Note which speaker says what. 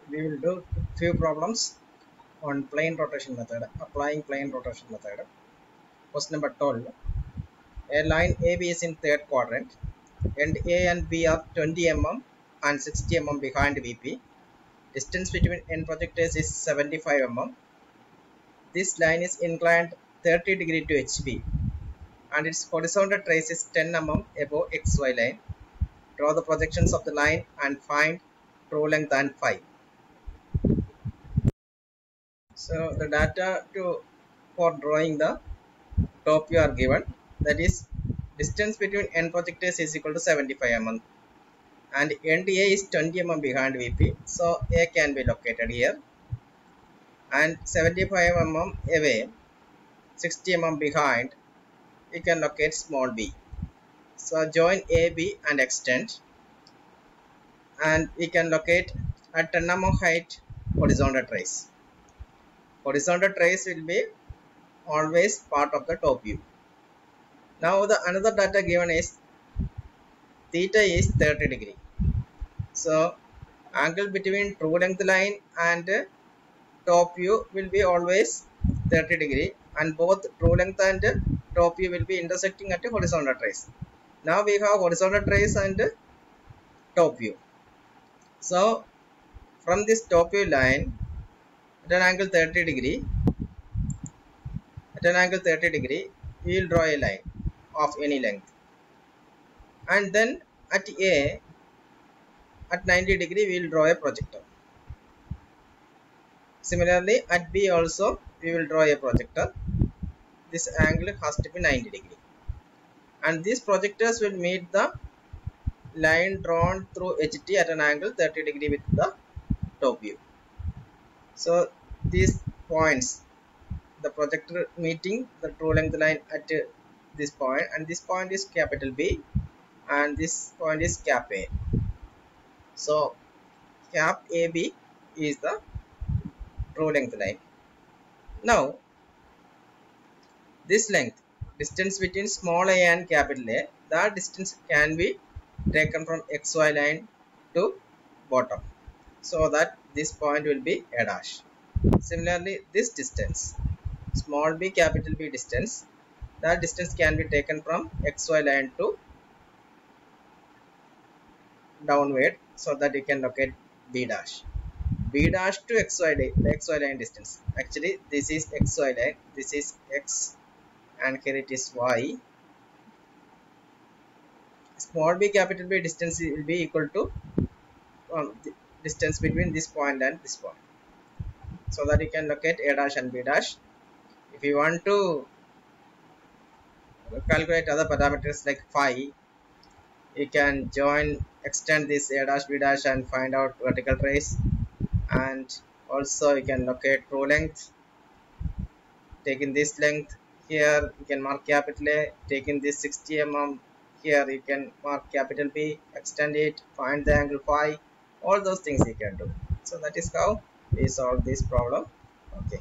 Speaker 1: we will do few problems on plane rotation method, applying plane rotation method. Question number 12. A line AB is in third quadrant and A and B are 20 mm and 60 mm behind VP. Distance between end projectors is 75 mm. This line is inclined 30 degree to HV and its horizontal trace is 10 mm above XY line. Draw the projections of the line and find true length and phi. So the data for drawing the top view are given. That is, distance between end projectors is equal to 75 mm and end A is 20 mm behind VP. So A can be located here and 75 mm away, 60 mm behind, you can locate small b. So join AB and extend, and we can locate at 10 mm height horizontal trace. Horizontal trace will be always part of the top view. Now the another data given is theta is 30 degree. So angle between true length line and top view will be always 30 degree, and both true length and top view will be intersecting at a horizontal trace. Now we have horizontal trace and top view. So from this top view line at an angle 30 degree, we will draw a line of any length, and then at A at 90 degree we will draw a projector. Similarly at B also we will draw a projector. This angle has to be 90 degree, and these projectors will meet the line drawn through HT at an angle 30 degree with the top view. So these points, the projector meeting the true length line at this point, and this point is capital B and this point is cap A. So cap AB is the true length line. Now this length, distance between small a and capital A, that distance can be taken from XY line to bottom, so that this point will be A dash. Similarly this distance, small b capital B distance, that distance can be taken from XY line to downward, so that you can locate B dash. B dash to XY line distance. Actually this is XY line, this is X, and here it is Y. Small b capital B distance will be equal to the distance between this point and this point, so that you can locate A dash and B dash. If you want to calculate other parameters like phi, you can extend this A dash B dash and find out vertical trace, and also you can locate true length. Taking this length here you can mark capital A, taking this 60 mm here you can mark capital B, extend it, find the angle phi. All those things you can do. So that is how we solve this problem. Okay.